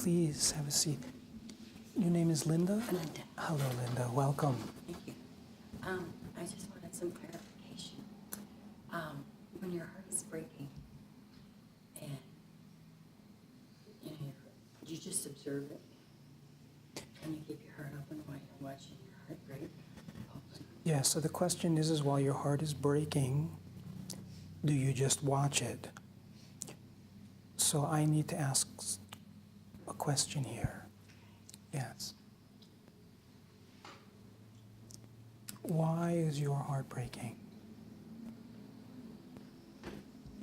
Please have a seat. Your name is Linda? Linda. Hello, Linda. Welcome. Thank you. I just wanted some clarification. When your heart is breaking and you just observe it and you keep your heart open while you're watching your heart break. Yeah, so the question is while your heart is breaking, do you just watch it? So I need to ask a question here. Yes. Why is your heart breaking?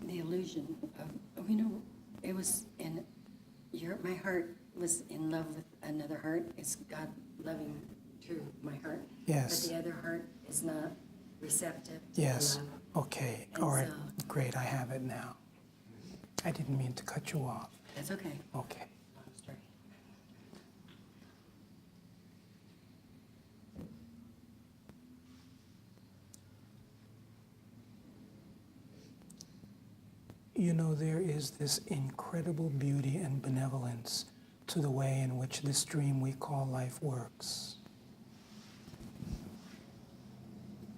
The illusion of, it was in my heart was in love with another heart. It's God loving through my heart. Yes. But the other heart is not receptive Yes. to love. Okay. And All right. so- Great. I have it now. I didn't mean to cut you off. That's okay. Okay. Long story. You know, there is this incredible beauty and benevolence to the way in which this dream we call life works.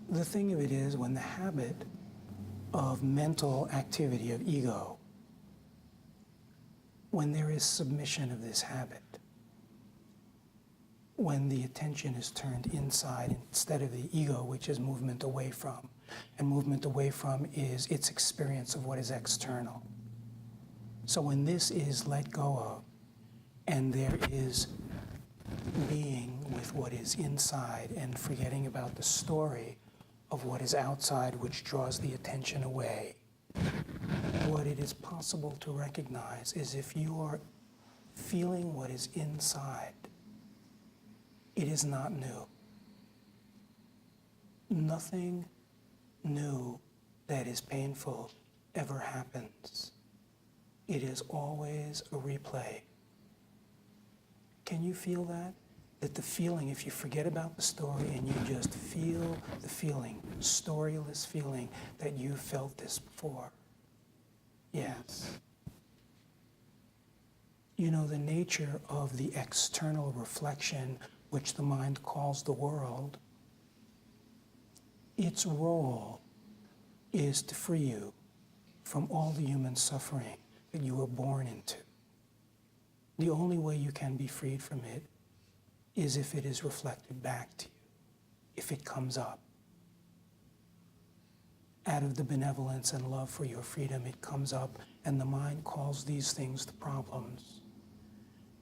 The thing of it is, when the habit of mental activity, of ego, when there is submission of this habit, when the attention is turned inside instead of the ego, which is movement away from, and movement away from is its experience of what is external. So when this is let go of, and there is being with what is inside and forgetting about the story of what is outside, which draws the attention away, what it is possible to recognize is if you are feeling what is inside, it is not new. Nothing new that is painful ever happens. It is always a replay. Can you feel that? That the feeling, if you forget about the story and you just feel the feeling, storyless feeling, that you felt this before. Yes. You know, the nature of the external reflection, which the mind calls the world, its role is to free you from all the human suffering that you were born into. The only way you can be freed from it is if it is reflected back to you, if it comes up. Out of the benevolence and love for your freedom, it comes up, and the mind calls these things the problems.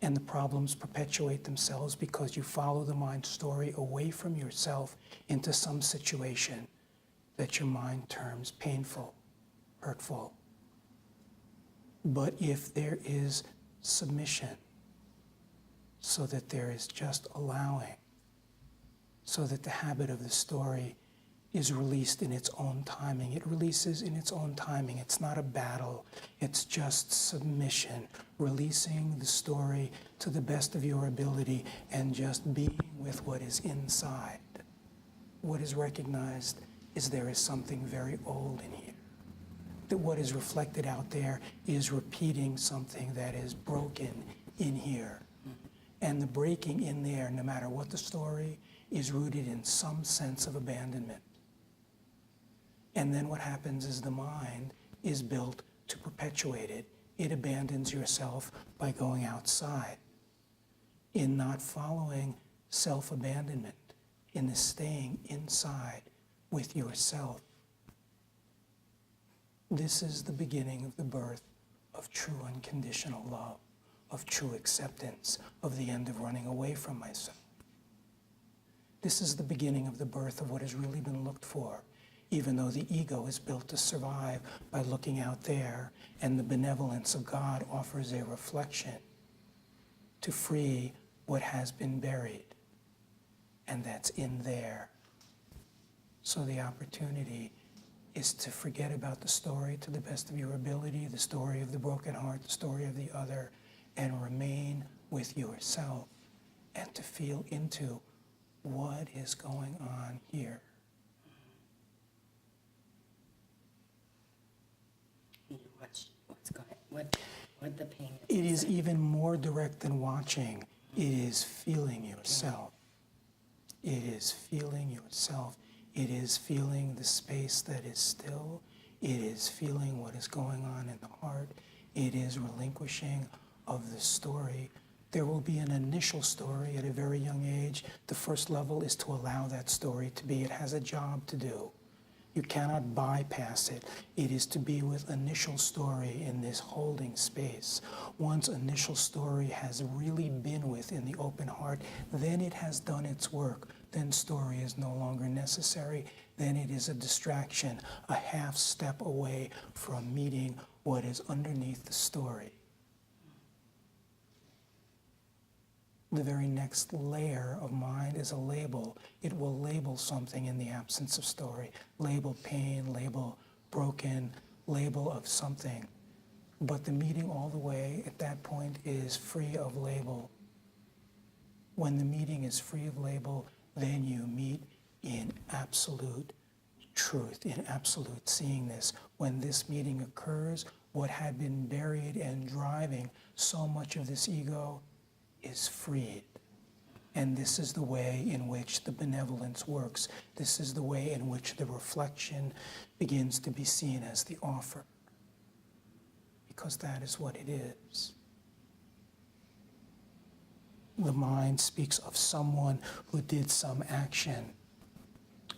And the problems perpetuate themselves because you follow the mind story away from yourself into some situation that your mind terms painful, hurtful. But if there is submission, so that there is just allowing, so that the habit of the story is released in its own timing. It releases in its own timing. It's not a battle. It's just submission, releasing the story to the best of your ability and just being with what is inside. What is recognized is there is something very old in here. That what is reflected out there is repeating something that is broken in here. And the breaking in there, no matter what the story, is rooted in some sense of abandonment. And then what happens is the mind is built to perpetuate it. It abandons yourself by going outside, in not following self-abandonment, in the staying inside with yourself. This is the beginning of the birth of true unconditional love, of true acceptance, of the end of running away from myself. This is the beginning of the birth of what has really been looked for, even though the ego is built to survive by looking out there, and the benevolence of God offers a reflection to free what has been buried, and that's in there. So the opportunity is to forget about the story to the best of your ability, the story of the broken heart, the story of the other, and remain with yourself, and to feel into what is going on here. what the pain is. It is even more direct than watching. It is feeling yourself. It is feeling yourself. It is feeling the space that is still. It is feeling what is going on in the heart. It is relinquishing of the story. There will be an initial story at a very young age. The first level is to allow that story to be. It has a job to do. You cannot bypass it. It is to be with initial story in this holding space. Once initial story has really been with in the open heart, then it has done its work. Then story is no longer necessary. Then it is a distraction, a half step away from meeting what is underneath the story. The very next layer of mind is a label. It will label something in the absence of story. Label pain, label broken, label of something. But the meeting all the way at that point is free of label. When the meeting is free of label, then you meet in absolute truth, in absolute seeingness. When this meeting occurs, what had been buried and driving so much of this ego is freed. And this is the way in which the benevolence works. This is the way in which the reflection begins to be seen as the offer. Because that is what it is. The mind speaks of someone who did some action.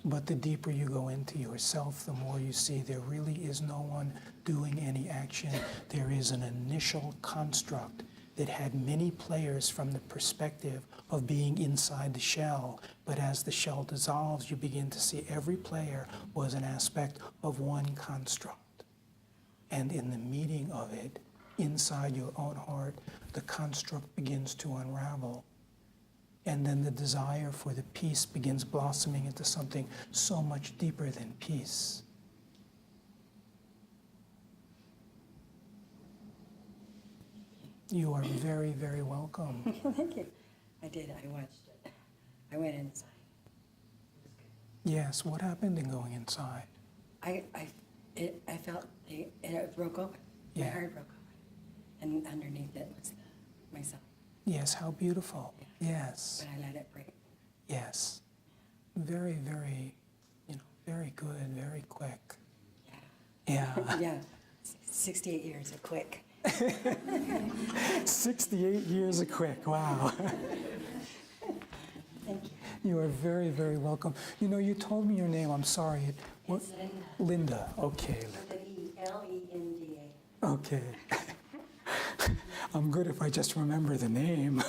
But the deeper you go into yourself, the more you see there really is no one doing any action. There is an initial construct that had many players from the perspective of being inside the shell. But as the shell dissolves, you begin to see every player was an aspect of one construct. And in the meeting of it, inside your own heart, the construct begins to unravel. And then the desire for the peace begins blossoming into something so much deeper than peace. You are very, very welcome. Thank you. I did. I watched it. I went inside. Yes, what happened in going inside? I felt it broke open. My Yeah. heart broke open. And underneath it was myself. Yes, how beautiful. Yes, But I let it break. yes. Very, very, very good, very quick. Yeah. Yeah. Yeah. 68 years of quick. 68 years of quick, wow. Thank you. You are very, very welcome. You told me your name, I'm sorry. What? It's Linda. Linda, okay. With an E, Lenda. Okay. I'm good if I just remember the name.